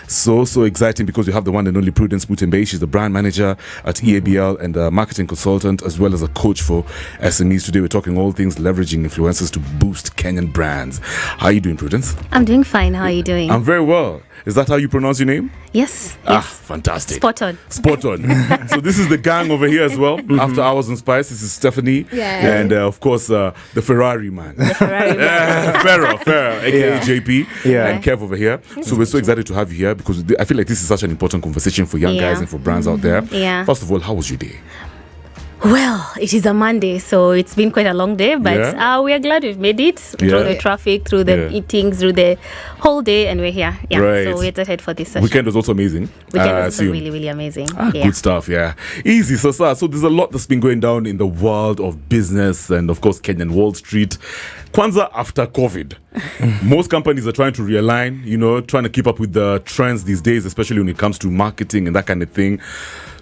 So exciting because we have the one and only Prudence Mutembei. She's the brand manager at EABL and a marketing consultant as well as a coach for SMEs. Today we're talking all things leveraging influencers to boost Kenyan brands. How are you doing, Prudence? I'm doing fine. How are you doing? I'm very well. Is that how you pronounce your name? Yes. Fantastic. Spot on. So this is the gang over here as well. After Hours and Spice, this is Stephanie. Yeah. And of course, the Ferrari man. The Ferrari man. Farah, aka JP. Yeah. And Kev over here. So we're so excited to have you here because I feel like this is such an important conversation for young guys and for brands out there. Yeah. First of all, how was your day? Well, it is a Monday, so it's been quite a long day, but we are glad we've made it through the traffic, through the meetings, through the whole day, and we're here. Yeah, right. So we're excited for this session. Weekend was also amazing. Weekend was also really, really amazing. Good stuff, yeah. Easy. So there's a lot that's been going down in the world of business and, of course, Kenyan Wall Street. Kwanzaa after COVID. Most companies are trying to realign, trying to keep up with the trends these days, especially when it comes to marketing and that kind of thing.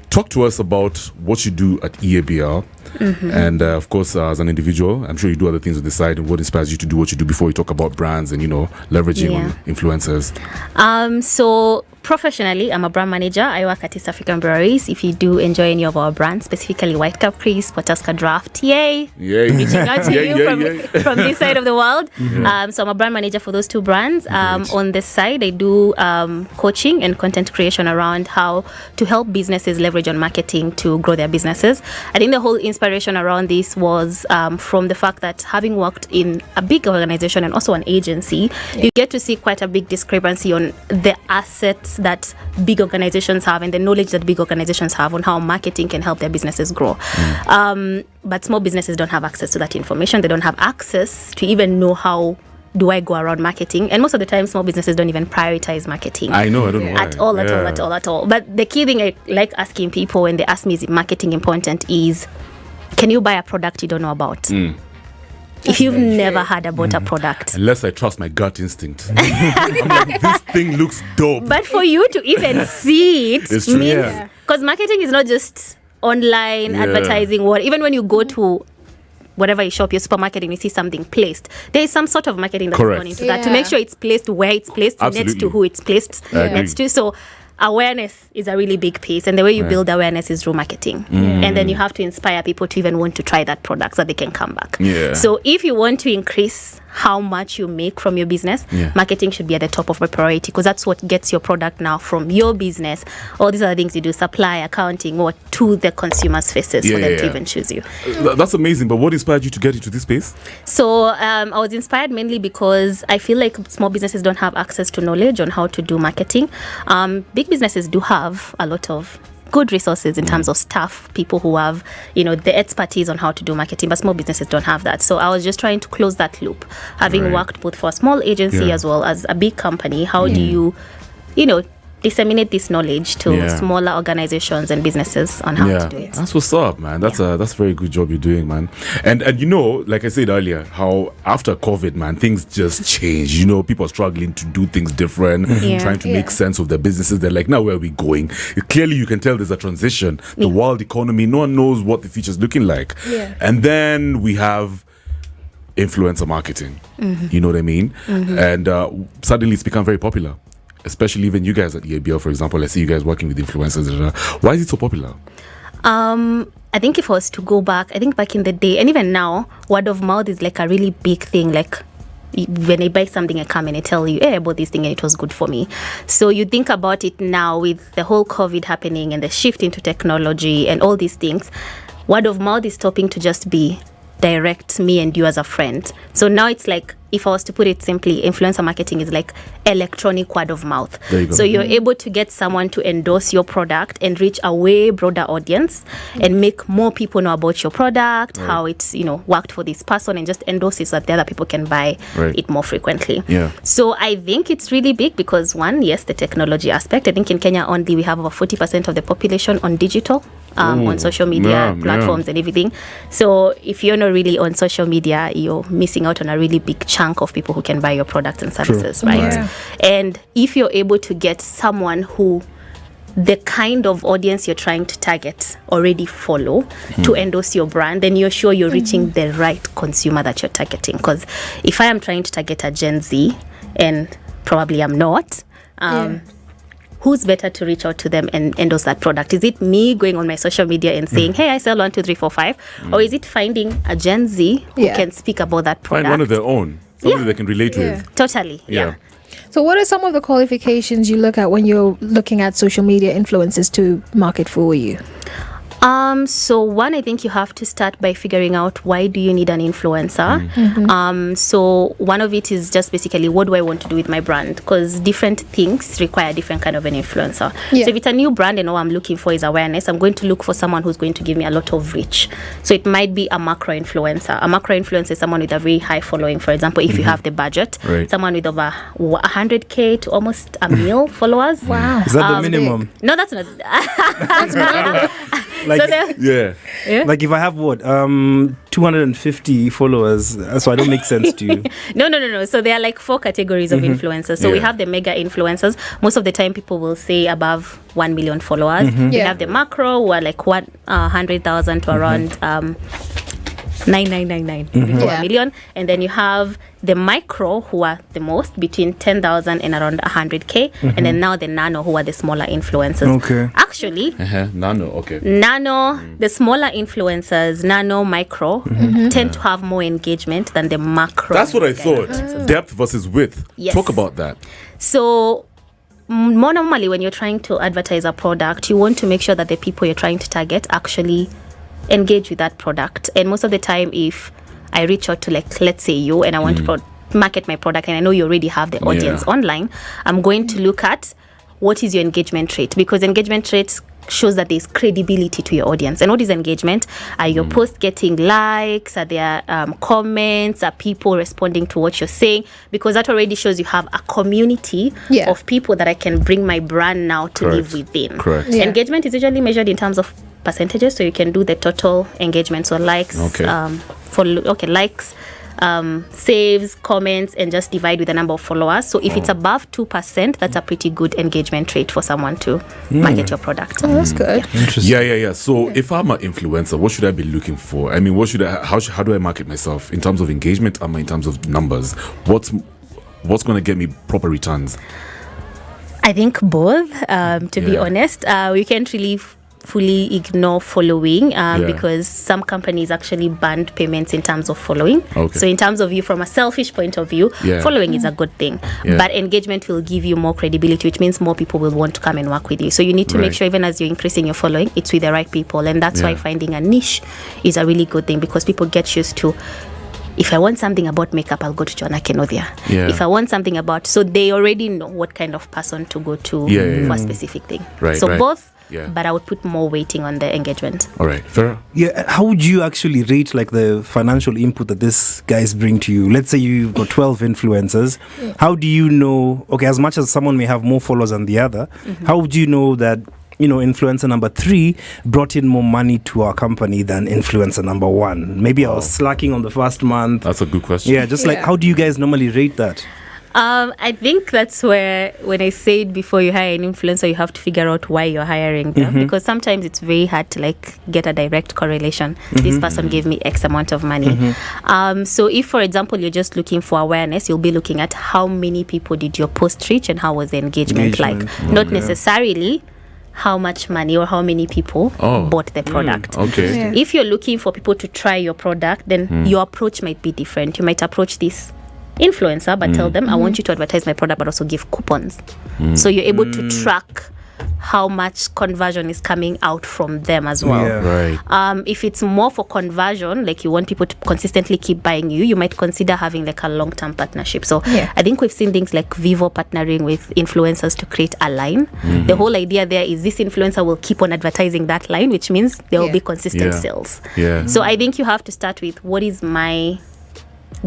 Talk to us about what you do at EABL and, of course, as an individual. I'm sure you do other things on the side and what inspires you to do what you do before you talk about brands and, leveraging on influencers. So professionally, I'm a brand manager. I work at East African Breweries. If you do enjoy any of our brands, specifically White Caprice, Potaska Draft, yay! Reaching out to you from this side of the world. So I'm a brand manager for those two brands. On this side, I do coaching and content creation around how to help businesses leverage on marketing to grow their businesses. I think the whole inspiration around this was from the fact that having worked in a big organization and also an agency, you get to see quite a big discrepancy on the assets that big organizations have and the knowledge that big organizations have on how marketing can help their businesses grow. But small businesses don't have access to that information. They don't have access to even know how do I go around marketing. And most of the time, small businesses don't even prioritize marketing. I know, I don't know why. At all. But the key thing I like asking people when they ask me, is marketing important, is can you buy a product you don't know about? If you've never heard about a product. Unless I trust my gut instinct. I'm like, this thing looks dope. But for you to even see it means... Because marketing is not just online advertising. Or even when you go to whatever you shop, your supermarket, and you see something placed, there is some sort of marketing that's gone into that to make sure it's placed where it's placed, next to who it's placed next to. So awareness is a really big piece, and the way you build awareness is through marketing. And then you have to inspire people to even want to try that product so they can come back. So if you want to increase how much you make from your business, marketing should be at the top of the priority, because that's what gets your product now from your business. All these other things you do, supply, accounting, or to the consumer's faces for them to even choose you. That's amazing. But what inspired you to get into this space? So I was inspired mainly because I feel like small businesses don't have access to knowledge on how to do marketing. Big businesses do have a lot of good resources in terms of staff, people who have, the expertise on how to do marketing, but small businesses don't have that. So I was just trying to close that loop. Having worked both for a small agency as well as a big company, how do you, disseminate this knowledge to smaller organizations and businesses on how to do it? That's what's up, man. That's a very good job you're doing, man. And like I said earlier, how after COVID, man, things just changed. People are struggling to do things different, trying to make sense of their businesses. They're like, now where are we going? Clearly, you can tell there's a transition. The world economy, no one knows what the future's looking like. And then we have influencer marketing. You know what I mean? And suddenly it's become very popular. Especially even you guys at EABL, for example. I see you guys working with influencers. Why is it so popular? I think if I was to go back, I think back in the day, and even now, word of mouth is like a really big thing. Like when I buy something, I come and I tell you, hey, I bought this thing and it was good for me. So you think about it now with the whole COVID happening and the shift into technology and all these things, word of mouth is stopping to just be direct me and you as a friend. So now it's like, if I was to put it simply, influencer marketing is like electronic word of mouth. So you're able to get someone to endorse your product and reach a way broader audience and make more people know about your product, how it's worked for this person, and just endorse it so that the other people can buy it more frequently. So I think it's really big because one, yes, the technology aspect. I think in Kenya only we have over 40% of the population on digital, on social media platforms and everything. So if you're not really on social media, you're missing out on a really big chunk of people who can buy your products and services, right? And if you're able to get someone who the kind of audience you're trying to target already follow to endorse your brand, then you're sure you're reaching the right consumer that you're targeting. Because if I am trying to target a Gen Z, and probably I'm not, who's better to reach out to them and endorse that product? Is it me going on my social media and saying, hey, I sell 1, 2, 3, 4, 5? Or is it finding a Gen Z who can speak about that product? Find one of their own, somebody they can relate with. Totally, yeah. So what are some of the qualifications you look at when you're looking at social media influencers to market for you? So one, I think you have to start by figuring out, why do you need an influencer? So one of it is just basically, what do I want to do with my brand? Because different things require different kind of an influencer. So if it's a new brand and all I'm looking for is awareness, I'm going to look for someone who's going to give me a lot of reach. So it might be a macro influencer. A macro influencer is someone with a very high following. For example, if you have the budget, someone with over 100K to almost a mil followers. Wow. Is that the minimum? No, that's not. Like, Like if I have 250 followers, so I don't make sense to you. No. So there are like 4 categories of influencers. So we have the mega influencers. Most of the time, people will say above 1 million followers. We have the macro, who are like 100,000 to around 999 before a million, and then you have the micro, who are the most, between 10,000 and around 100K, and then now the nano, who are the smaller influencers. Actually, nano, the smaller influencers, nano, micro, tend to have more engagement than the macro. That's what I thought. Depth versus width. Talk about that. So more normally, when you're trying to advertise a product, you want to make sure that the people you're trying to target actually engage with that product. And most of the time, if I reach out to, like, let's say you, and I want to market my product, and I know you already have the audience online, I'm going to look at what is your engagement rate, because engagement rates shows that there's credibility to your audience. And what is engagement? Are your posts getting likes? Are there comments? Are people responding to what you're saying? Because that already shows you have a community of people that I can bring my brand now to live within. Engagement is usually measured in terms of percentages, so you can do the total engagement, so likes, likes, saves, comments, and just divide with the number of followers. So if it's above 2%, that's a pretty good engagement rate for someone to market your product. That's good. Yeah. So if I'm an influencer, what should I be looking for? I mean, how do I market myself in terms of engagement and in terms of numbers? What's going to get me proper returns? I think both, to be honest. We can't really fully ignore following because some companies actually banned payments in terms of following. So in terms of you, from a selfish point of view, following is a good thing, but engagement will give you more credibility, which means more people will want to come and work with you. So you need to make sure, even as you're increasing your following, it's with the right people. And that's why finding a niche is a really good thing, because people get used to, if I want something about makeup, I'll go to John Akenodia. If I want something about, so they already know what kind of person to go to for a specific thing. Both. But I would put more weighting on the engagement. All right, fair. Yeah, how would you actually rate like the financial input that these guys bring to you? Let's say you've got 12 influencers. How do you know, okay, as much as someone may have more followers than the other, how would you know that, you know, influencer number 3 brought in more money to our company than influencer number 1? Maybe I was slacking on the first month. That's a good question. Yeah, just like, how do you guys normally rate that? I think that's where, when I said before you hire an influencer, you have to figure out why you're hiring them, because sometimes it's very hard to like get a direct correlation. This person gave me X amount of money. So if, for example, you're just looking for awareness, you'll be looking at how many people did your post reach and how was the engagement like, not necessarily how much money or how many people bought the product. If you're looking for people to try your product, then your approach might be different. You might approach this influencer but tell them, I want you to advertise my product but also give coupons. So you're able to track how much conversion is coming out from them as well. If it's more for conversion, like you want people to consistently keep buying you might consider having like a long-term partnership. So I think we've seen things like Vivo partnering with influencers to create a line. The whole idea there is this influencer will keep on advertising that line, which means there will be consistent sales. So I think you have to start with, what is my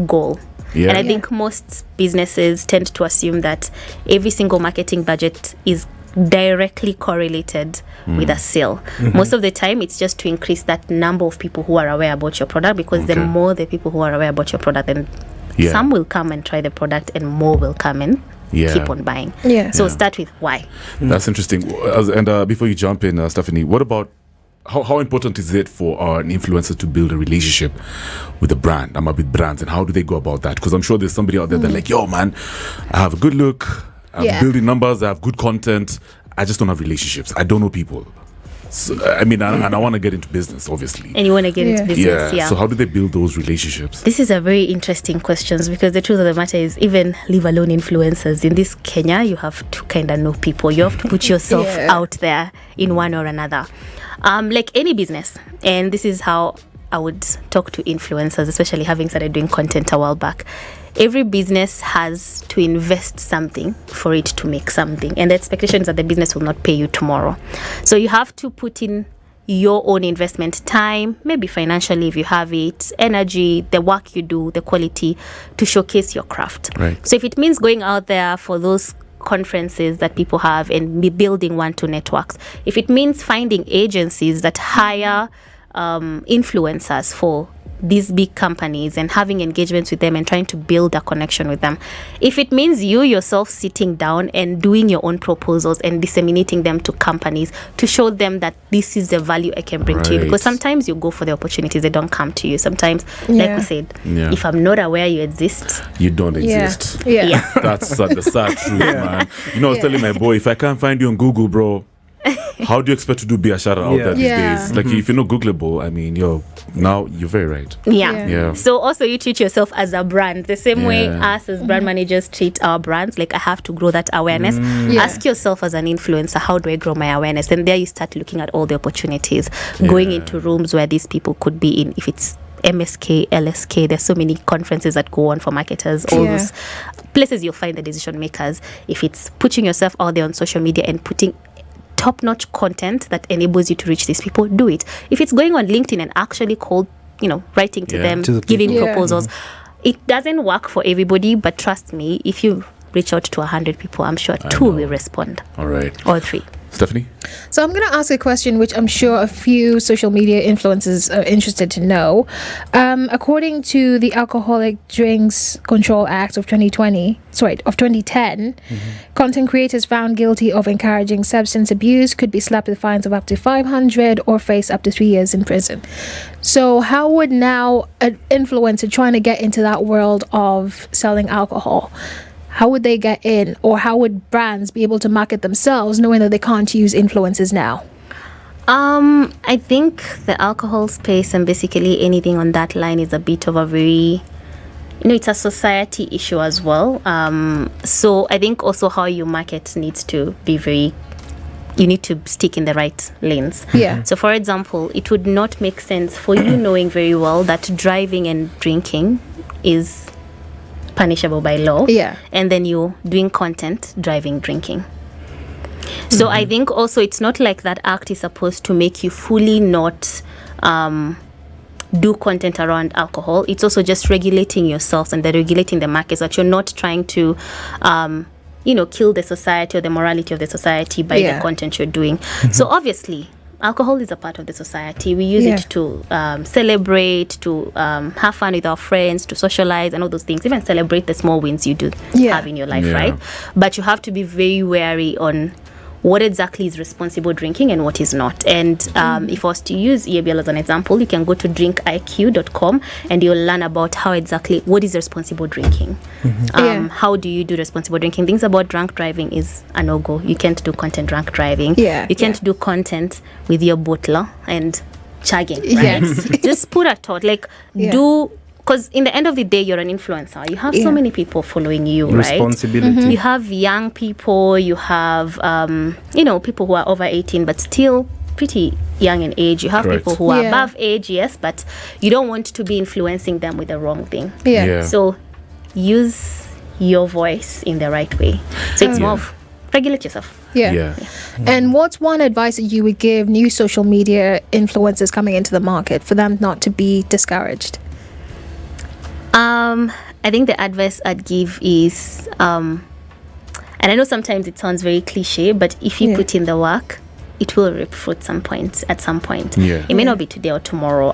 goal? And I think most businesses tend to assume that every single marketing budget is directly correlated with a sale. Most of the time, it's just to increase that number of people who are aware about your product, because the more the people who are aware about your product, then some will come and try the product and more will come and keep on buying. So start with why. That's interesting. And before you jump in, Stephanie, what about how important is it for an influencer to build a relationship with a brand? With brands, and how do they go about that? Because I'm sure there's somebody out there that's like, yo, man, I have a good look, I'm building numbers, I have good content, I just don't have relationships. I don't know people. So, I mean, and I want to get into business, obviously. And you want to get into business, yeah. So how do they build those relationships? This is a very interesting question, because the truth of the matter is, even leave alone influencers, in this Kenya, you have to kind of know people. You have to put yourself out there in one or another. Like any business, and this is how I would talk to influencers, especially having started doing content a while back. Every business has to invest something for it to make something, and the expectation is that the business will not pay you tomorrow. So you have to put in your own investment, time, maybe financially if you have it, energy, the work you do, the quality, to showcase your craft. Right. So if it means going out there for those conferences that people have and be building 1-2 networks, if it means finding agencies that hire influencers for these big companies and having engagements with them and trying to build a connection with them, if it means you yourself sitting down and doing your own proposals and disseminating them to companies to show them that this is the value I can bring to you, because sometimes you go for the opportunities, they don't come to you. Sometimes, like we said, if I'm not aware you exist, you don't exist. That's the sad truth, man. You know, I was telling my boy, if I can't find you on Google, bro, how do you expect to do biashara out there these days? Like, if you're not Googleable, I mean, you're very right. So also you treat yourself as a brand the same way us as brand managers treat our brands. Like, I have to grow that awareness. Ask yourself as an influencer, how do I grow my awareness? And there you start looking at all the opportunities, going into rooms where these people could be in. If it's MSK, LSK, there's so many conferences that go on for marketers, all those places you'll find the decision makers. If it's putting yourself out there on social media and putting top-notch content that enables you to reach these people, do it. If it's going on LinkedIn and actually writing to them, giving proposals, it doesn't work for everybody, but trust me, if you reach out to 100 people, I'm sure 2 will respond. All right. Or 3. Stephanie? So I'm going to ask a question which I'm sure a few social media influencers are interested to know. According to the Alcoholic Drinks Control Act of 2010, content creators found guilty of encouraging substance abuse could be slapped with fines of up to 500 or face up to 3 years in prison. So how would now an influencer trying to get into that world of selling alcohol, how would they get in, or how would brands be able to market themselves knowing that they can't use influencers now? I think the alcohol space and basically anything on that line is a bit of a very, it's a society issue as well. So I think also how you market needs to be you need to stick in the right lanes. So for example, it would not make sense for you knowing very well that driving and drinking is punishable by law, and then you're doing content driving, drinking. So I think also it's not like that act is supposed to make you fully not do content around alcohol. It's also just regulating yourselves and regulating the markets, that you're not trying to kill the society or the morality of the society by the content you're doing. So obviously alcohol is a part of the society. We use it to celebrate, to have fun with our friends, to socialize and all those things, even celebrate the small wins you do have in your life, right? But you have to be very wary on what exactly is responsible drinking and what is not. And if I was to use EABL as an example, you can go to drinkiq.com and you'll learn about what is responsible drinking. How do you do responsible drinking? Things about drunk driving is a no-go. You can't do content drunk driving. You can't do content with your bottler and chugging, right? Just put a thought, do. Because in the end of the day, you're an influencer. You have so many people following you, right? Responsibility. You have young people. You have, people who are over 18 but still pretty young in age. You have people who are above age, yes, but you don't want to be influencing them with the wrong thing. So use your voice in the right way. So it's more of regulate yourself. And what's one advice that you would give new social media influencers coming into the market for them not to be discouraged? I think the advice I'd give is, and I know sometimes it sounds very cliche, but if you put in the work, it will reap fruit at some point. It may not be today or tomorrow.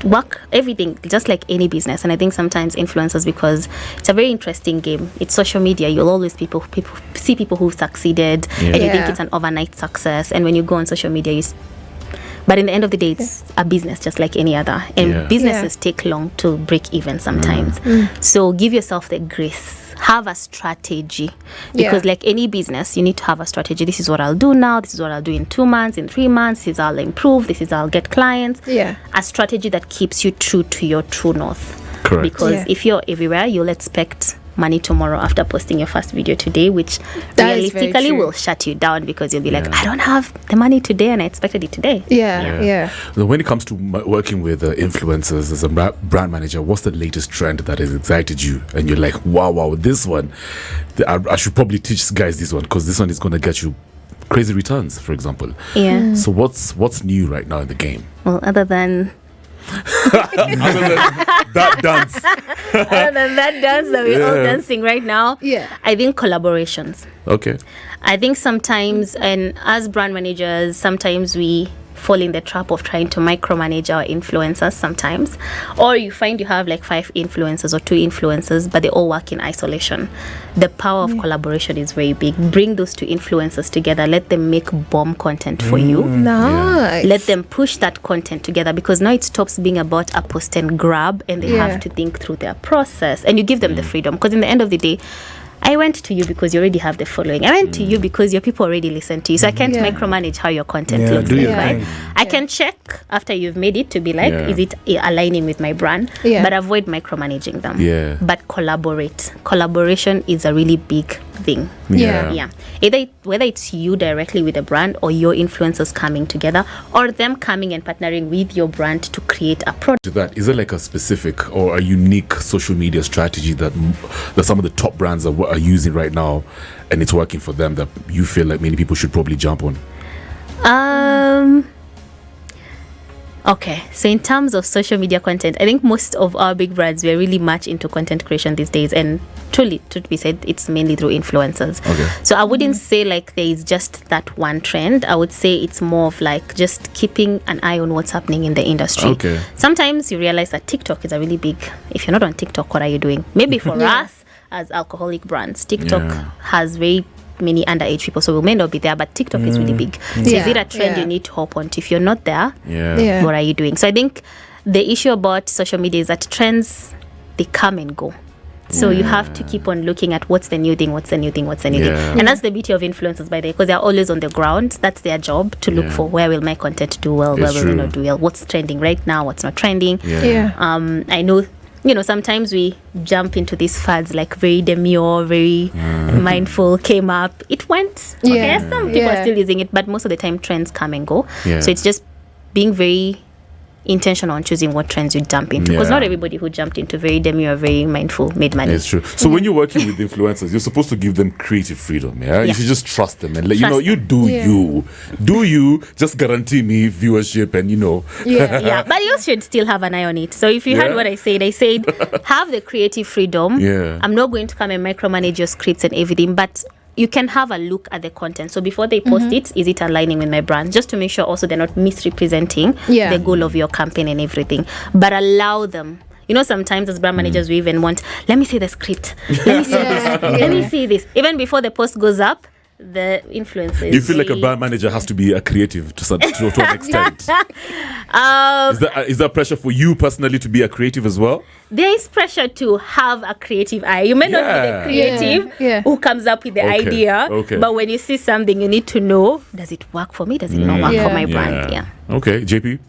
Work, everything, just like any business. And I think sometimes influencers, because it's a very interesting game. It's social media. You'll always people see people who've succeeded, and you think it's an overnight success. And when you go on social media, but in the end of the day, it's a business just like any other. And businesses take long to break even sometimes. So give yourself the grace. have a strategy, because like any business, you need to have a strategy. This is what I'll do now, this is what I'll do in 2 months, in 3 months, this is how I'll improve, this is how I'll get clients. A strategy that keeps you true to your true north. Correct. Because if you're everywhere, you'll expect money tomorrow after posting your first video today, which realistically will shut you down, because you'll be like, I don't have the money today and I expected it today. So when it comes to working with influencers as a brand manager, what's the latest trend that has excited you and you're like, wow, this one, I should probably teach guys this one, because this one is going to get you crazy returns, for example. So what's new right now in the game? Well, other than that dance. Other than that dance that we're all dancing right now, I think collaborations. Okay. I think sometimes, and as brand managers, sometimes we fall in the trap of trying to micromanage our influencers sometimes, or you find you have like 5 influencers or 2 influencers, but they all work in isolation. The power of collaboration is very big. Bring those 2 influencers together, let them make bomb content for you. Nice. Let them push that content together, because now it stops being about a post and grab, and they have to think through their process, and you give them the freedom, because in the end of the day, I went to you because you already have the following. I went to you because your people already listen to you. So I can't micromanage how your content looks like, right? I can check after you've made it to be like, is it aligning with my brand? But avoid micromanaging them. But collaborate. Collaboration is a really big thing. Whether it's you directly with a brand, or your influencers coming together, or them coming and partnering with your brand to create a product. To that, is there like a specific or a unique social media strategy that some of the top brands are using right now, and it's working for them, that you feel like many people should probably jump on? Okay, so in terms of social media content, I think most of our big brands, we're really much into content creation these days, and truly, to be said, it's mainly through influencers. So I wouldn't say like there is just that one trend. I would say it's more of like just keeping an eye on what's happening in the industry. Sometimes you realize that TikTok is a really big, if you're not on TikTok, what are you doing? Maybe for us as alcoholic brands, TikTok has very many underage people, so we may not be there, but TikTok is really big. So is it a trend you need to hop on? If you're not there, what are you doing? So I think the issue about social media is that trends, they come and go. So you have to keep on looking at what's the new thing. And that's the beauty of influencers, by the way, because they're always on the ground. That's their job, to look for where will my content do well, where will it not do well, what's trending right now, what's not trending. I know, sometimes we jump into these fads like very demure, very mindful, came up, it went. Some people are still using it, but most of the time trends come and go. So it's just being very intentional on choosing what trends you jump into, because not everybody who jumped into very demure, very mindful made money. It's true. So when you're working with influencers, you're supposed to give them creative freedom. You should just trust them and let you do you just guarantee me viewership, and but you should still have an eye on it. So if you heard what I said have the creative freedom. I'm not going to come and micromanage your scripts and everything, but you can have a look at the content. So before they post it, is it aligning with my brand? Just to make sure also they're not misrepresenting the goal of your campaign and everything. But allow them. Sometimes as brand managers, we even want, let me see the script. Let me see this. Let me see this. Even before the post goes up, the influencers. You feel like a brand manager has to be a creative to an extent. Is there pressure for you personally to be a creative as well? There is pressure to have a creative eye. You may not be the creative who comes up with the idea, but when you see something, you need to know, does it work for me? Does it not work for my brand? Okay, JP?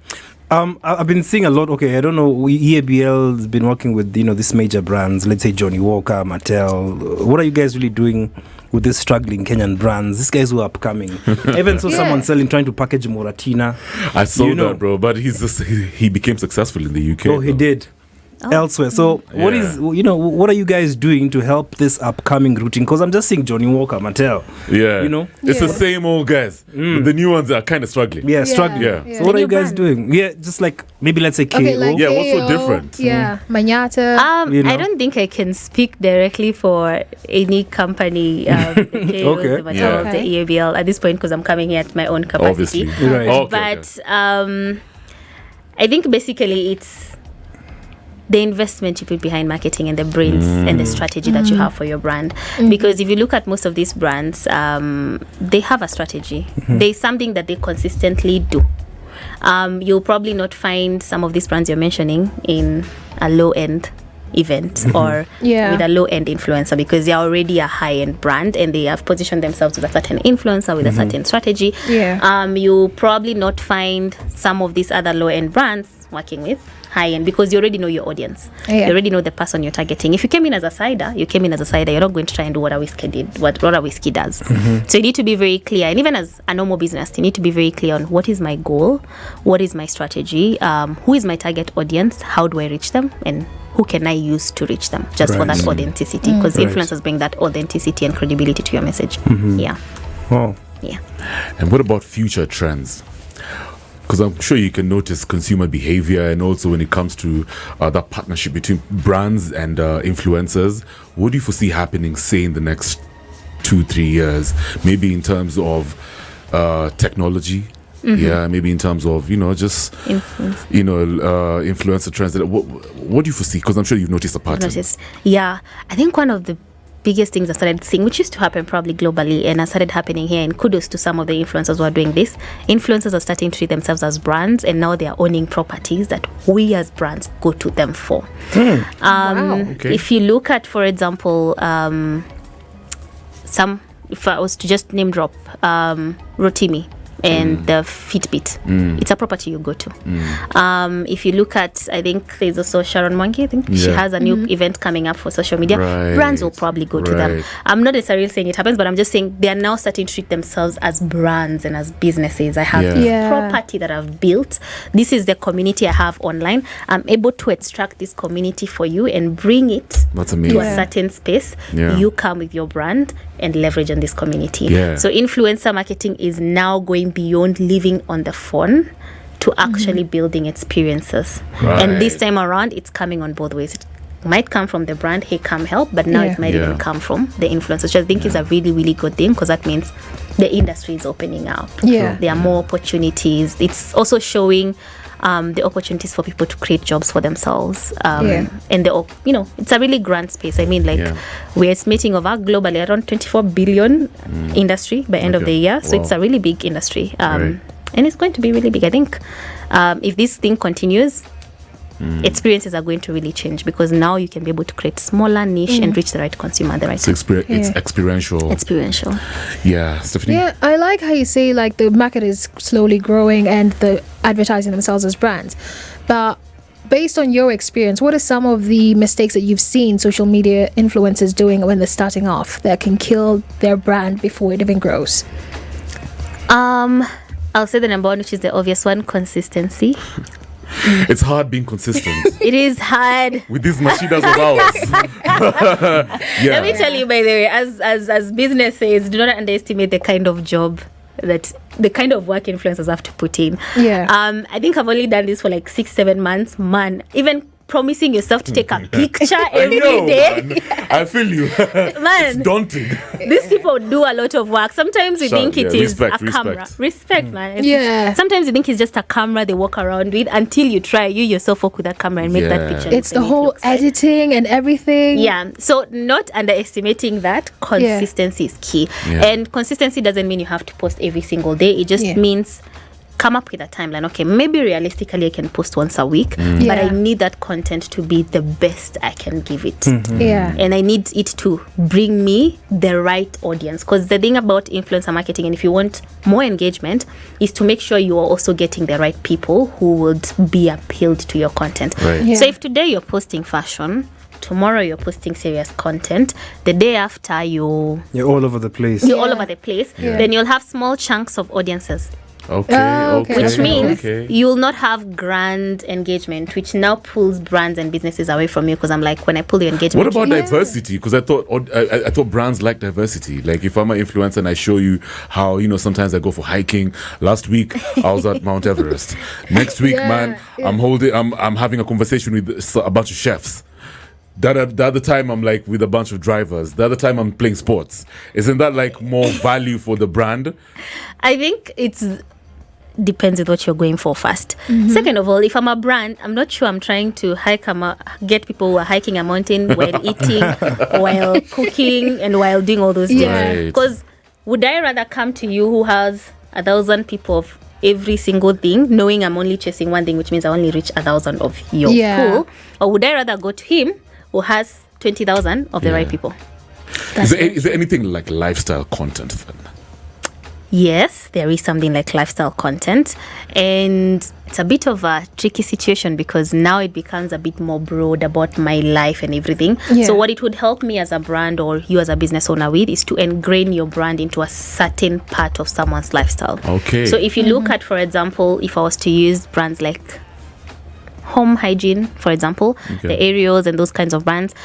I've been seeing a lot. I don't know. EABL has been working with these major brands. Let's say Johnny Walker, Mattel. What are you guys really doing with these struggling Kenyan brands? These guys who are upcoming. I even saw someone trying to package Moratina. I saw that, bro. But he became successful in the UK. Oh, he did. Elsewhere. So what are you guys doing to help this upcoming routing? Because I'm just seeing Johnny Walker, Mattel. It's the same old guys. The new ones are kind of struggling. Struggling. So what are you guys doing? Just like maybe let's say KO. What's so different? Manyata. I don't think I can speak directly for any company, the KOs, the Mattels, the EABL at this point, because I'm coming here at my own capacity. Obviously. Right. But I think basically it's the investment you put behind marketing and the brains and the strategy that you have for your brand. Because if you look at most of these brands, they have a strategy. There's something that they consistently do. You'll probably not find some of these brands you're mentioning in a low-end event or with a low-end influencer, because they're already a high-end brand and they have positioned themselves with a certain influencer with a certain strategy. You probably not find some of these other low-end brands working with high-end, because you already know your audience. You already know the person you're targeting. If you came in as a cider, you're not going to try and do what a whiskey did, what a whiskey does. So you need to be very clear, and even as a normal business, you need to be very clear on what is my goal, what is my strategy, who is my target audience, how do I reach them, and who can I use to reach them, just for that authenticity, because influencers bring that authenticity and credibility to your message. Wow. And what about future trends? Because I'm sure you can notice consumer behavior, and also when it comes to that partnership between brands and influencers, what do you foresee happening, say, in the next 2-3 years? Maybe in terms of technology, maybe in terms of, just influencer trends. What do you foresee? Because I'm sure you've noticed a pattern. I think one of the biggest things I started seeing, which used to happen probably globally and has started happening here, and kudos to some of the influencers who are doing this. Influencers are starting to treat themselves as brands, and now they are owning properties that we as brands go to them for. If you look at, for example, if I was to just name drop Rotimi and the Fitbit, it's a property you go to. If you look at, I think there's also Sharon Mwangi, I think she has a new event coming up for social media. Brands will probably go to them. I'm not necessarily saying it happens, but I'm just saying they are now starting to treat themselves as brands and as businesses. I have this property that I've built. This is the community I have online. I'm able to extract this community for you and bring it to a certain space. You come with your brand and leverage on this community. So influencer marketing is now going beyond living on the phone to actually building experiences. And this time around, it's coming on both ways. It might come from the brand, hey, come help, but now it might even come from the influencers, which I think is a really, really good thing, because that means the industry is opening up. There are more opportunities. It's also showing the opportunities for people to create jobs for themselves. And it's a really grand space. I mean, we're estimating of our globally around 24 billion industry by end of the year. So it's a really big industry. And it's going to be really big. I think if this thing continues, experiences are going to really change, because now you can be able to create smaller niche and reach the right consumer at the right time. It's experiential. Yeah, Stephanie? Yeah, I like how you say the market is slowly growing and the advertising themselves as brands. But based on your experience, what are some of the mistakes that you've seen social media influencers doing when they're starting off that can kill their brand before it even grows? I'll say the number one, which is the obvious one: consistency. It's hard being consistent. It is hard with these machinas of ours. Let me tell you, by the way, as businesses, do not underestimate the kind of job the kind of work influencers have to put in. I think I've only done this for 6-7 months. Man, even promising yourself to take a picture every day. Man. I feel you. Man, it's daunting. These people do a lot of work. Sometimes we think it is a camera. Respect, man. Sometimes you think it's just a camera they walk around with, until you try, you yourself walk with that camera and make that picture. It's the whole editing and everything. So not underestimating that. Consistency is key. And consistency doesn't mean you have to post every single day. It just means come up with a timeline. Okay, maybe realistically I can post once a week, but I need that content to be the best I can give it. And I need it to bring me the right audience, because the thing about influencer marketing, and if you want more engagement, is to make sure you are also getting the right people who would be appealed to your content. So if today you're posting fashion, tomorrow you're posting serious content, the day after you're all over the place, then you'll have small chunks of audiences. Okay. Which means you will not have grand engagement, which now pulls brands and businesses away from you. Because I'm like, when I pull your engagement, what about diversity? Because I thought brands like diversity. Like if I'm an influencer and I show you how sometimes I go for hiking. Last week I was at Mount Everest. Next week, I'm having a conversation with a bunch of chefs. The other time I'm with a bunch of drivers. The other time I'm playing sports. Isn't that more value for the brand? I think it's depends on what you're going for first. Second of all, if I'm a brand, I'm not sure I'm trying to get people who are hiking a mountain while eating, while cooking, and while doing all those things. Because would I rather come to you who has 1,000 people of every single thing, knowing I'm only chasing one thing, which means I only reach 1,000 of your pool? Or would I rather go to him who has 20,000 of the right people. Is there anything like lifestyle content then? Yes, there is something like lifestyle content, and it's a bit of a tricky situation because now it becomes a bit more broad about my life and everything. Yeah. So what it would help me as a brand or you as a business owner with is to ingrain your brand into a certain part of someone's lifestyle. Okay. So if you look at, for example, if I was to use brands like home hygiene, for example, the Aerials and those kinds of brands,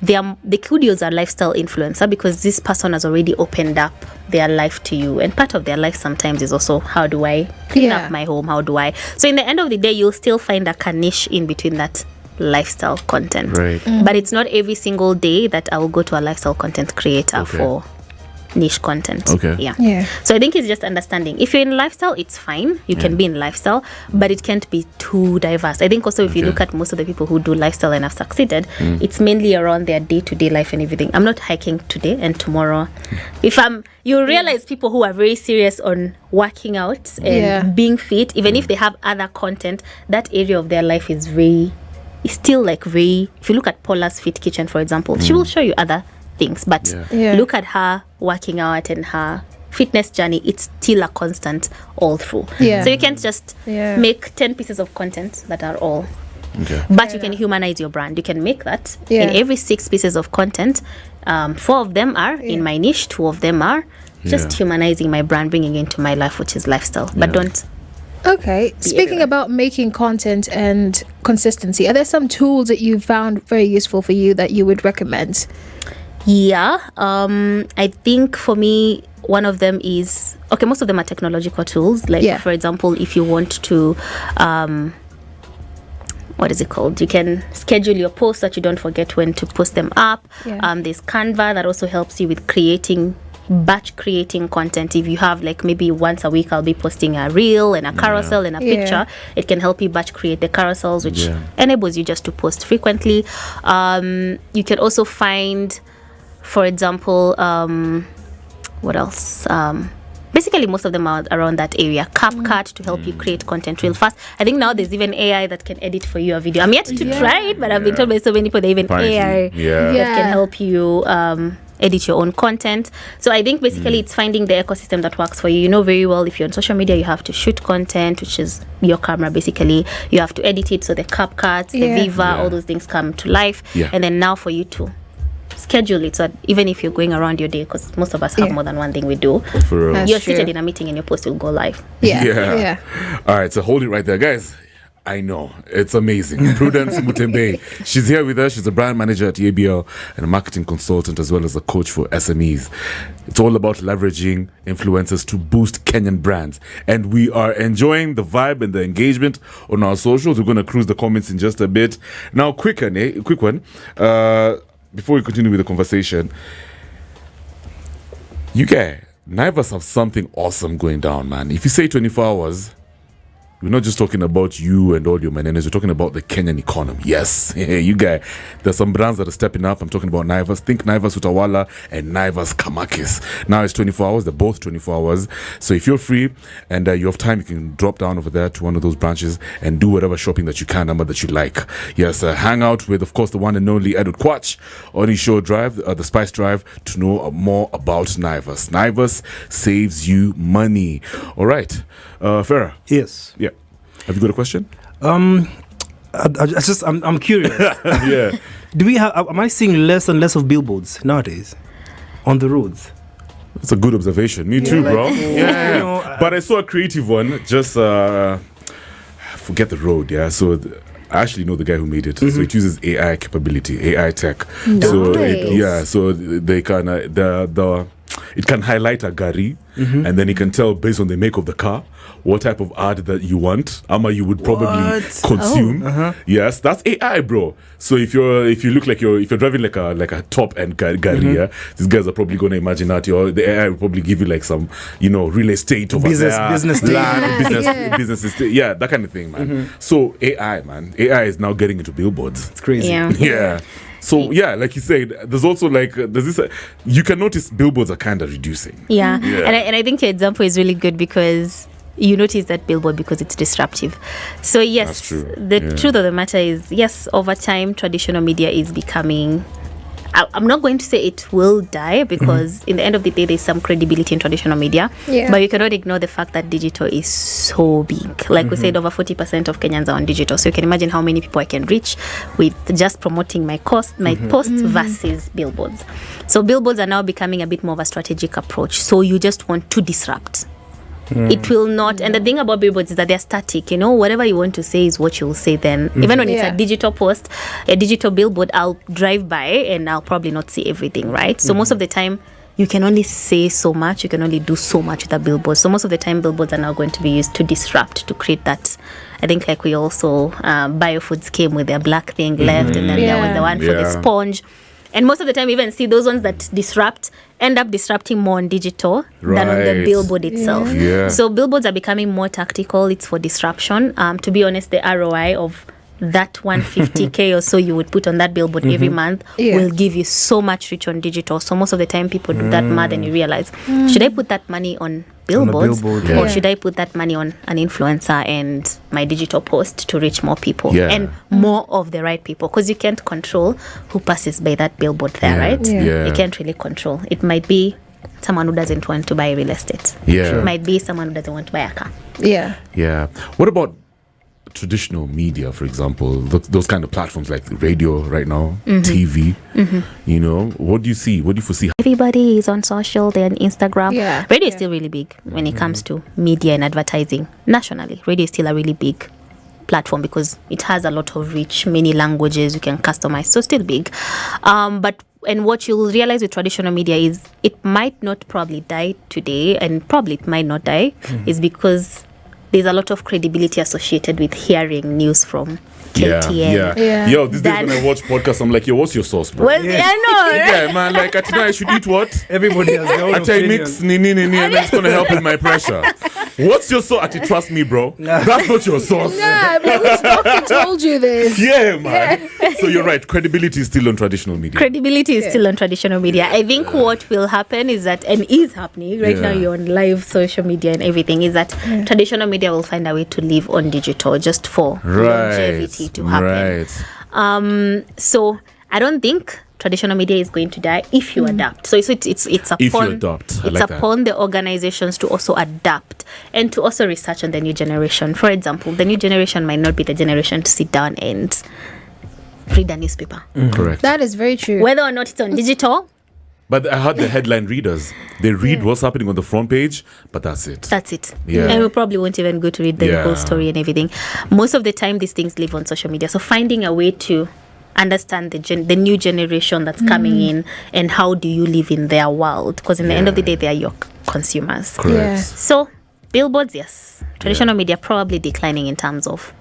they could use a lifestyle influencer because this person has already opened up their life to you, and part of their life sometimes is also, how do I clean up my home, so in the end of the day you'll still find a niche in between that lifestyle content, right? But it's not every single day that I will go to a lifestyle content creator for niche content. Yeah. So I think it's just understanding. If you're in lifestyle, it's fine. You can be in lifestyle, but it can't be too diverse. I think also if you look at most of the people who do lifestyle and have succeeded, it's mainly around their day-to-day life and everything. I'm not hiking today and tomorrow. You realize people who are very serious on working out and being fit, even if they have other content, that area of their life is still like very. If you look at Paula's Fit Kitchen, for example, she will show you other things, but look at her working out and her fitness journey. It's still a constant all through. So you can't just make 10 pieces of content that are all but you can humanize your brand. You can make that in every 6 pieces of content, 4 of them are in my niche, 2 of them are just humanizing my brand, bringing into my life, which is lifestyle. But don't Speaking about making content and consistency, are there some tools that you found very useful for you that you would recommend? I think for me, one of them is most of them are technological tools. Like for example, if you want to what is it called? You can schedule your posts so that you don't forget when to post them up. There's Canva that also helps you with batch creating content. If you have like maybe once a week I'll be posting a reel and a carousel and a picture, it can help you batch create the carousels, which enables you just to post frequently. You can also find, for example, what else? Basically, most of them are around that area. CapCut to help you create content real fast. I think now there's even AI that can edit for you a video. I'm yet to try it, but I've been told by so many people that even AI that can help you edit your own content. So I think basically it's finding the ecosystem that works for you. You know very well if you're on social media, you have to shoot content, which is your camera basically. You have to edit it, so the CapCut, the Viva, all those things come to life. And then now for you to schedule it, so that even if you're going around your day, because most of us have more than one thing we do, you're seated in a meeting and your post will go live. All right, so hold it right there, guys. I know, it's amazing. Prudence Mutembei, she's here with us. She's a brand manager at ABL and a marketing consultant, as well as a coach for SMEs. It's all about leveraging influencers to boost Kenyan brands, and we are enjoying the vibe and the engagement on our socials. We're going to cruise the comments in just a bit. Now, quick one. Before we continue with the conversation, you guys, Naivas have something awesome going down, man. If you say 24 hours, we're not just talking about you and all your manenas. We're talking about the Kenyan economy. Yes, you guys, there's some brands that are stepping up. I'm talking about Naivas. Think Naivas Utawala and Naivas Kamakis. Now it's 24 hours. They're both 24 hours. So if you're free and you have time, you can drop down over there to one of those branches and do whatever shopping that you can, number that you like. Yes, hang out with, of course, the one and only Edward Quach on his show Drive, the Spice Drive, to know more about Naivas. Naivas saves you money. All right. Farah. Yes. Yeah. Have you got a question? I'm curious. Do we have? Am I seeing less and less of billboards nowadays on the roads? That's a good observation. Me too, bro. But I saw a creative one. Just forget the road. Yeah. So I actually know the guy who made it. So it uses AI capability, AI tech. So they can it can highlight a gari, and then it can tell based on the make of the car what type of ad that you want, you would probably consume. Yes, that's AI, bro. So if you look like if you're driving like a top end gari, these guys are probably going to imagine that, or the AI will probably give you like some real estate over business land, business estate, that kind of thing, man. So AI is now getting into billboards. It's crazy. Yeah. So like you said, there's also there's this. You can notice billboards are kind of reducing. And I think your example is really good because you notice that billboard because it's disruptive. So yes, That's true. The truth of the matter is, yes, over time traditional media is becoming, I'm not going to say it will die, because in the end of the day there's some credibility in traditional media, but you cannot ignore the fact that digital is so big. Like we said, over 40% of Kenyans are on digital, so you can imagine how many people I can reach with just promoting my post versus billboards. So billboards are now becoming a bit more of a strategic approach, so you just want to disrupt. It will not, and the thing about billboards is that they're static. Whatever you want to say is what you will say then. Even when it's a digital post, a digital billboard, I'll drive by and I'll probably not see everything, right? So most of the time you can only say so much, you can only do so much with a billboard. So most of the time billboards are now going to be used to disrupt, to create that. I think like we also Biofoods came with their black thing left, and then there was the one for the sponge. And most of the time, even see those ones that disrupt end up disrupting more on digital than on the billboard itself. So billboards are becoming more tactical. It's for disruption. To be honest, the ROI of that 150K or so you would put on that billboard every month will give you so much reach on digital. So most of the time people do that math and you realize, should I put that money on billboards, or should I put that money on an influencer and my digital post to reach more people and more of the right people? Because you can't control who passes by that billboard there, right? You can't really control. It might be someone who doesn't want to buy real estate. It might be someone who doesn't want to buy a car. What about traditional media, for example, those kind of platforms like radio right now, TV, what do you see? What do you foresee? Everybody is on social, they're on Instagram. Radio is still really big when it comes to media and advertising. Nationally, radio is still a really big platform because it has a lot of reach, many languages you can customize, so still big. And what you'll realize with traditional media is it might not probably die today, and probably it might not die, is because there's a lot of credibility associated with hearing news from KTN. Yo, these days when I watch podcasts, I'm like, yo, what's your sauce, bro? Well, I know. Yeah, man, like, tonight I should eat what? Everybody has their own I tell you, opinion. mix, and it's going to help with my pressure. What's your sauce? Ati, trust me, bro. That's not your sauce. Which doctor told you this? Yeah, man. So you're right. Credibility is still on traditional media. Credibility is still on traditional media. I think what will happen is that, and is happening right now, you're on live social media and everything, is that traditional media will find a way to live on digital just for longevity to happen. So I don't think traditional media is going to die if you adapt. So it's upon, if you adopt. It's upon the organizations to also adapt and to also research on the new generation. For example, the new generation might not be the generation to sit down and read a newspaper. Correct. That is very true. Whether or not it's on digital. But I heard the headline readers. They read what's happening on the front page, but that's it. That's it. Yeah. And we probably won't even go to read the whole story and everything. Most of the time, these things live on social media. So finding a way to understand the new generation that's coming in, and how do you live in their world, because in the end of the day they are your consumers. Correct. So billboards, yes, traditional media probably declining in terms of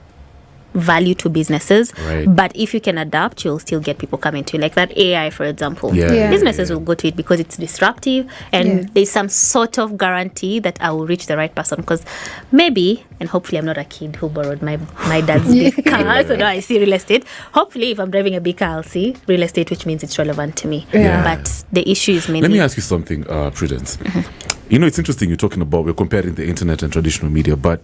value to businesses, but if you can adapt, you'll still get people coming to you. Like that AI, for example, businesses will go to it because it's disruptive, and there's some sort of guarantee that I will reach the right person, because maybe, and hopefully I'm not a kid who borrowed my dad's big car, so now I see real estate. Hopefully if I'm driving a big car, I'll see real estate, which means it's relevant to me. But the issue is mainly... Let me ask you something, Prudence. It's interesting you're talking about, we're comparing the internet and traditional media, but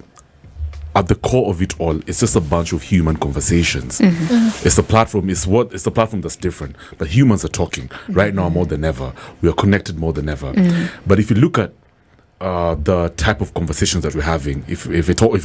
at the core of it all, it's just a bunch of human conversations. It's a platform. It's a platform that's different. But humans are talking right now more than ever. We are connected more than ever. But if you look at the type of conversations that we're having, if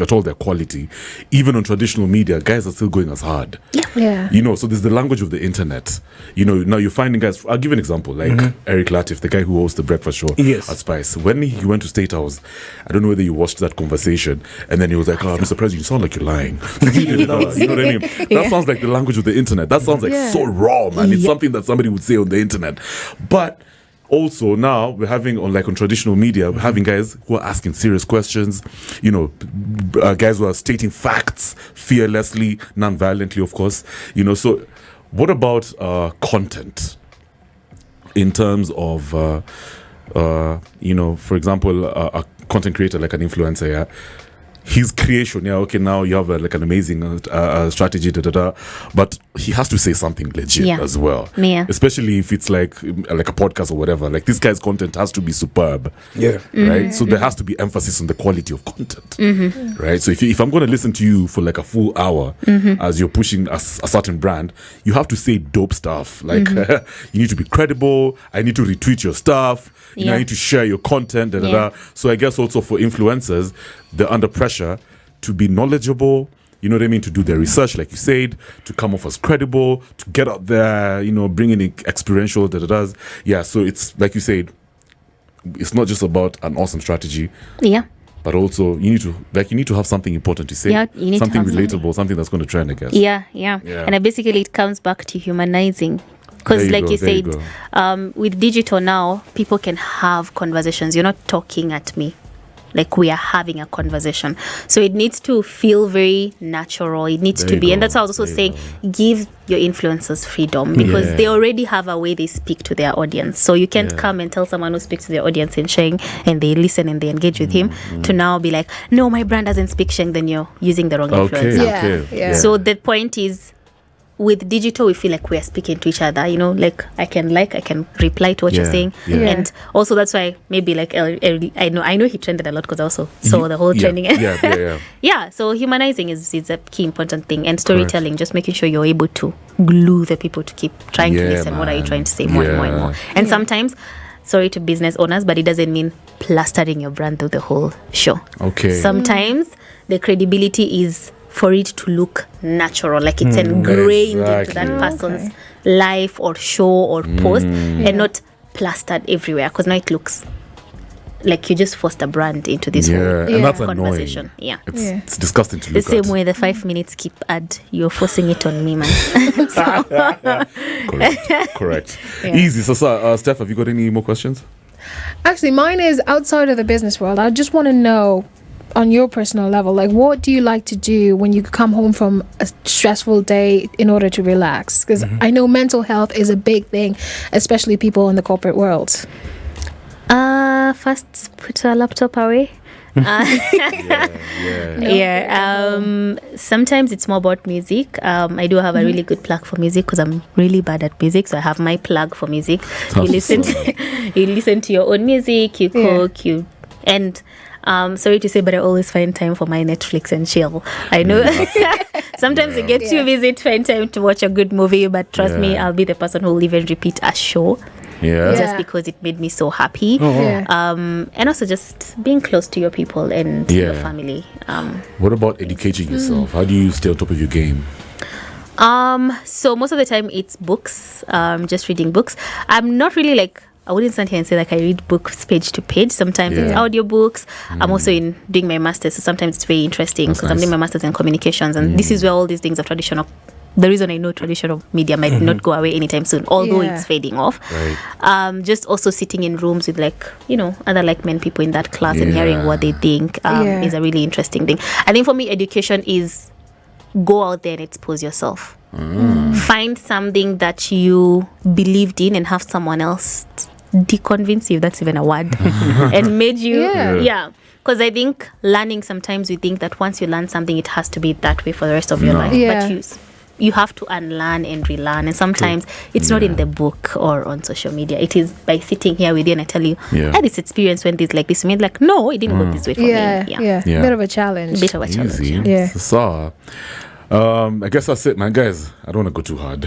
at all their quality, even on traditional media, guys are still going as hard. So there's the language of the internet. Now you're finding guys. I'll give you an example, like Eric Latif, the guy who hosts the breakfast show at Spice. When he went to State House, I don't know whether you watched that conversation, and then he was like, "Oh, Mr. President, you sound like you're lying." You know what I mean? That sounds like the language of the internet. That sounds like so raw, man. It's something that somebody would say on the internet. But also now we're having on traditional media, we're having guys who are asking serious questions, guys who are stating facts fearlessly, non-violently, of course. So what about content in terms of for example, a content creator like an influencer, his creation, okay, now you have like an amazing strategy, but he has to say something legit as well. Yeah. Especially if it's like a podcast or whatever. Like this guy's content has to be superb. Yeah. Right. So there has to be emphasis on the quality of content. Right. So if I'm going to listen to you for like a full hour as you're pushing a certain brand, you have to say dope stuff. Like you need to be credible. I need to retweet your stuff. You know, I need to share your content. So I guess also for influencers, they're under pressure to be knowledgeable, you know what I mean, to do their research, like you said, to come off as credible, to get out there, you know, bring in experiential, Yeah, so it's like you said, it's not just about an awesome strategy. Yeah. But also you need to have something important to say. Yeah, you need something to have relatable, something that's going to trend, I guess. Yeah. And basically it comes back to humanizing. Because like you said, with digital now, people can have conversations. You're not talking at me. Like we are having a conversation. So it needs to feel very natural. It needs to be. And that's why I was also saying, give your influencers freedom because they already have a way they speak to their audience. So you can't come and tell someone who speaks to their audience in Sheng and they listen and they engage with him to now be like, no, my brand doesn't speak Sheng, then you're using the wrong influencer. Yeah. So the point is, with digital, we feel like we are speaking to each other, you know, like I can reply to what you're saying. And also that's why maybe like I know he trended a lot because I also saw the whole trending. Yeah, so humanizing is a key important thing, and storytelling, just making sure you're able to glue the people to keep trying to listen. What are you trying to say more and more and more? And sometimes, sorry to business owners, but it doesn't mean plastering your brand through the whole show. Sometimes the credibility is for it to look natural, like it's ingrained into that person's life or show or post, and not plastered everywhere, because now it looks like you just forced a brand into this whole and that's conversation. Annoying. It's disgusting to look the at. same way the 5 minutes keep ad, you're forcing it on me, man. Correct. Easy. So Steph, have you got any more questions? Actually, mine is outside of the business world. I just want to know, on your personal level, like what do you like to do when you come home from a stressful day in order to relax? Because I know mental health is a big thing, especially people in the corporate world. First put a laptop away. Sometimes it's more about music. I do have a really good plug for music because I'm really bad at music, so I have my plug for music. You listen to your own music, you cook, and sorry to say, but I always find time for my Netflix and chill. I know sometimes I get too busy to find time to watch a good movie, but trust me, I'll be the person who will even repeat a show just because it made me so happy. And also just being close to your people and your family. What about educating yourself? How do you stay on top of your game? So most of the time it's books, just reading books. I'm not really like, I wouldn't stand here and say like I read books page to page. Sometimes it's audiobooks. I'm also doing my master's, so sometimes it's very interesting because I'm doing my master's in communications, and this is where all these things of traditional. The reason I know traditional media might not go away anytime soon, although it's fading off. Just also sitting in rooms with like, you know, other like men people in that class and hearing what they think is a really interesting thing. I think for me, education is go out there and expose yourself. Find something that you believed in and have someone else deconvince you, if that's even a word, and made you because I think learning, sometimes we think that once you learn something it has to be that way for the rest of your life, but you have to unlearn and relearn, and sometimes it's not in the book or on social media. It is by sitting here with you and I tell you, I had this experience when this like this made like, no, it didn't work this way for me. Bit of a challenge. Easy. So I guess that's it, man. Guys, I don't want to go too hard.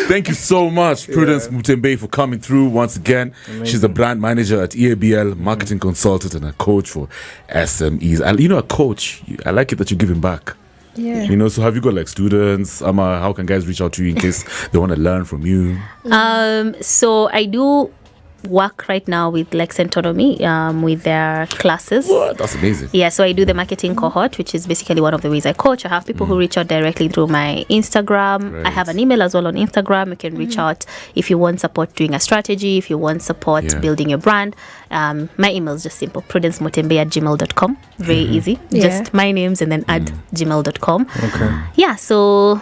Thank you so much, Prudence Mutembei, for coming through once again. Amazing. She's a brand manager at EABL, marketing consultant, and a coach for SMEs. And you know, a coach, I like it that you're giving back. You know, so have you got like students? How can guys reach out to you in case they want to learn from you? So I do work right now with Lex Autonomy with their classes. What? That's amazing. Yeah, so I do the marketing cohort, which is basically one of the ways I coach. I have people who reach out directly through my Instagram. I have an email as well on Instagram. You can reach out if you want support doing a strategy, if you want support building your brand. My email is just simple, prudencemutembei@gmail.com. Very easy. Just my names and then @gmail.com. Okay. Yeah, so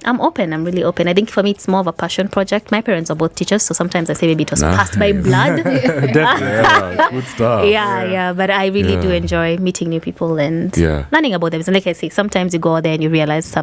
I'm open. I'm really open. I think for me, it's more of a passion project. My parents are both teachers, so sometimes I say maybe it was passed by blood. Yeah, good stuff. Yeah. But I really do enjoy meeting new people and learning about them. And like I say, sometimes you go out there and you realize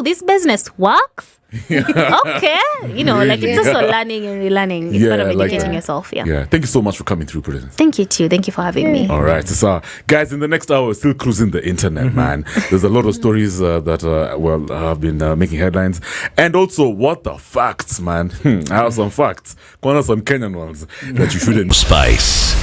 this business works. Okay, like it's also learning and relearning. It's part of educating yourself. Yeah. Thank you so much for coming through, Prudence. Thank you too. Thank you for having me. All right, so guys, in the next hour, we're still cruising the internet, man. There's a lot of stories that have been making headlines, and also what the facts, man. I have some facts. Some Kenyan ones that you shouldn't. Spice.